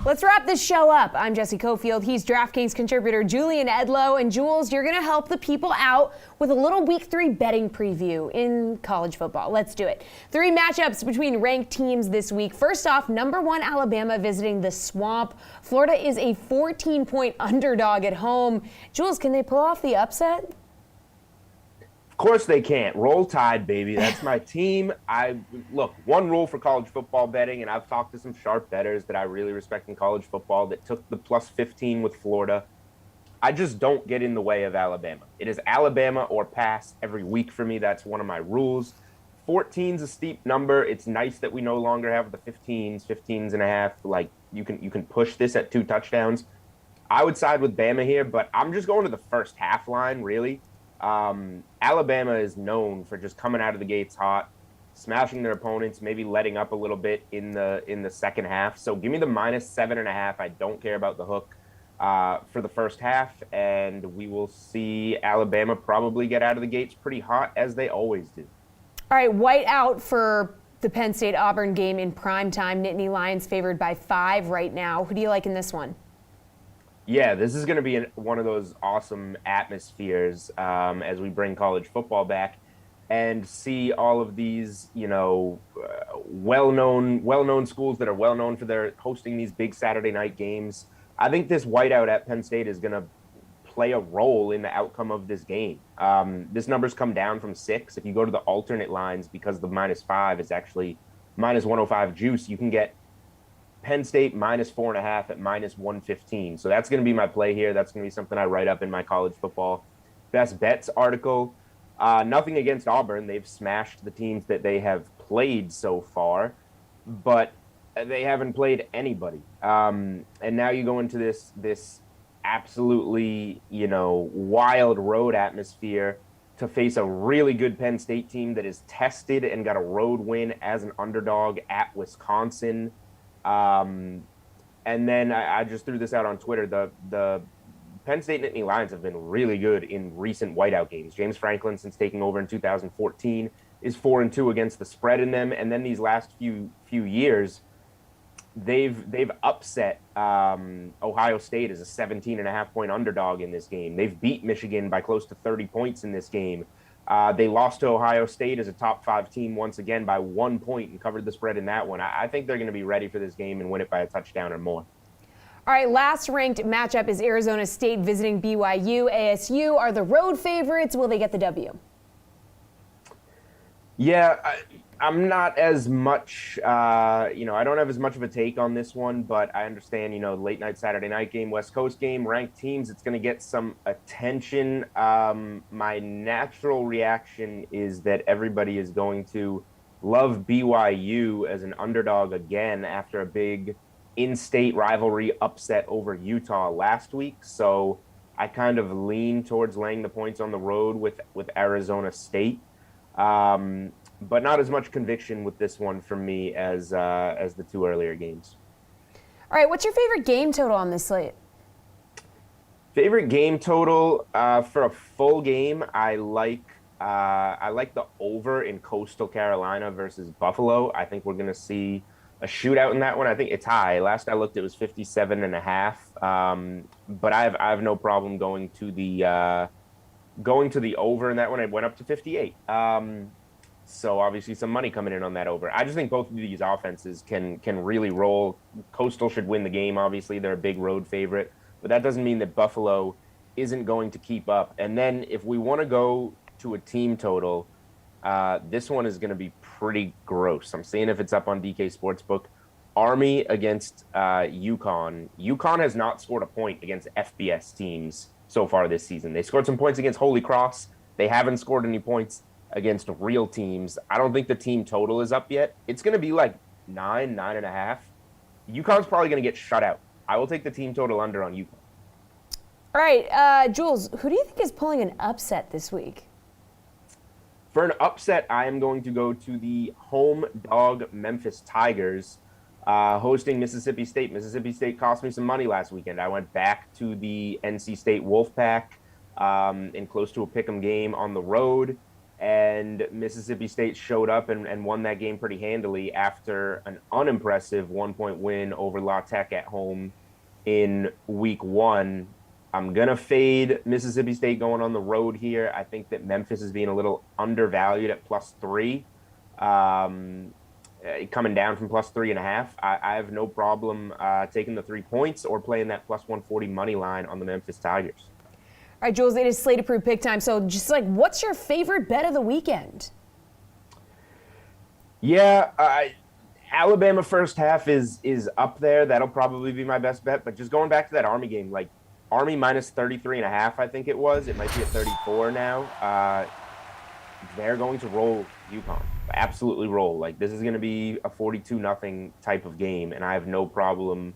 Let's wrap this show up. I'm Jessie Coffield. He's DraftKings contributor Julian Edlow. And Jules, you're going to help the people out with a little Week 3 betting preview in college football. Let's do it. 3 matchups between ranked teams this week. First off, number 1 Alabama visiting the Swamp. Florida is a 14-point underdog at home. Jules, can they pull off the upset? Of course they can't. Roll Tide, baby. That's my team. Look, one rule for college football betting, and I've talked to some sharp bettors that I really respect in college football that took the plus 15 with Florida. I just don't get in the way of Alabama. It is Alabama or pass every week for me. That's one of my rules. 14's a steep number. It's nice that we no longer have the 15s and a half. Like, you can push this at 2 touchdowns. I would side with Bama here, but I'm just going to the first half line, really. Alabama is known for just coming out of the gates hot, smashing their opponents, maybe letting up a little bit in the second half. So give me the minus 7.5. I don't care about the hook for the first half, and we will see Alabama probably get out of the gates pretty hot, as they always do. All right, white out for the Penn State-Auburn game in primetime. Nittany Lions favored by 5 right now. Who do you like in this one? Yeah, this is going to be one of those awesome atmospheres as we bring college football back and see all of these, well-known schools that are well-known for their hosting these big Saturday night games. I think this whiteout at Penn State is going to play a role in the outcome of this game. This number's come down from 6. If you go to the alternate lines, because the minus 5 is actually minus 105 juice, you can get Penn State minus 4.5 at minus 115. So that's going to be my play here. That's going to be something I write up in my college football best bets article. Nothing against Auburn. They've smashed the teams that they have played so far, but they haven't played anybody. And now you go into this absolutely, wild road atmosphere to face a really good Penn State team that is tested and got a road win as an underdog at Wisconsin. And then I just threw this out on Twitter. The Penn State Nittany Lions have been really good in recent whiteout games. James Franklin, since taking over in 2014, is 4-2 against the spread in them. And then these last few years, they've upset Ohio State as a 17.5-point underdog in this game. They've beat Michigan by close to 30 points in this game. They lost to Ohio State as a top 5 team once again by 1 point and covered the spread in that one. I think they're going to be ready for this game and win it by a touchdown or more. All right, last ranked matchup is Arizona State visiting BYU. ASU are the road favorites. Will they get the W? Yeah, I'm not as much, I don't have as much of a take on this one, but I understand, late night Saturday night game, West Coast game, ranked teams, it's going to get some attention. My natural reaction is that everybody is going to love BYU as an underdog again after a big in-state rivalry upset over Utah last week. So I kind of lean towards laying the points on the road with Arizona State. But not as much conviction with this one from me as the 2 earlier games. All right, what's your favorite game total on this slate? Favorite game total for a full game, I like the over in Coastal Carolina versus Buffalo. I think we're going to see a shootout in that one. I think it's high. Last I looked, it was 57.5. But I have no problem going to the over in that one. It went up to 58. So obviously some money coming in on that over. I just think both of these offenses can really roll. Coastal should win the game. Obviously, they're a big road favorite, but that doesn't mean that Buffalo isn't going to keep up. And then if we want to go to a team total, this one is going to be pretty gross. I'm seeing if it's up on DK Sportsbook. Army against UConn. UConn has not scored a point against FBS teams so far this season. They scored some points against Holy Cross. They haven't scored any points against real teams. I don't think the team total is up yet. It's going to be like 9.5. UConn's probably going to get shut out. I will take the team total under on UConn. All right, Jules, who do you think is pulling an upset this week? For an upset, I am going to go to the home dog Memphis Tigers hosting Mississippi State. Mississippi State cost me some money last weekend. I went back to the NC State Wolfpack in close to a pick'em game on the road. And Mississippi State showed up and won that game pretty handily after an unimpressive 1-point win over La Tech at home in week 1. I'm going to fade Mississippi State going on the road here. I think that Memphis is being a little undervalued at +3, coming down from +3.5. I have no problem taking the 3 points or playing that +140 money line on the Memphis Tigers. All right, Jules, it is slate approved pick time. So just what's your favorite bet of the weekend? Yeah, Alabama first half is up there. That'll probably be my best bet. But just going back to that Army game, Army minus 33.5, I think it was. It might be at 34 now. They're going to roll UConn. Absolutely roll. This is going to be a 42-0 type of game, and I have no problem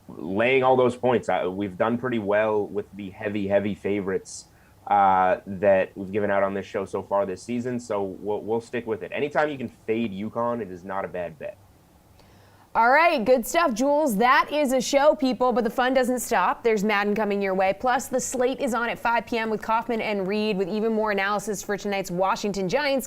laying all those points. We've done pretty well with the heavy favorites that we've given out on this show so far this season, so we'll stick with it. Anytime you can fade UConn, it is not a bad bet. All right, good stuff, Jules. That is a show, people, but the fun doesn't stop. There's Madden coming your way. Plus, the slate is on at 5 p.m. with Kaufman and Reed with even more analysis for tonight's Washington Giants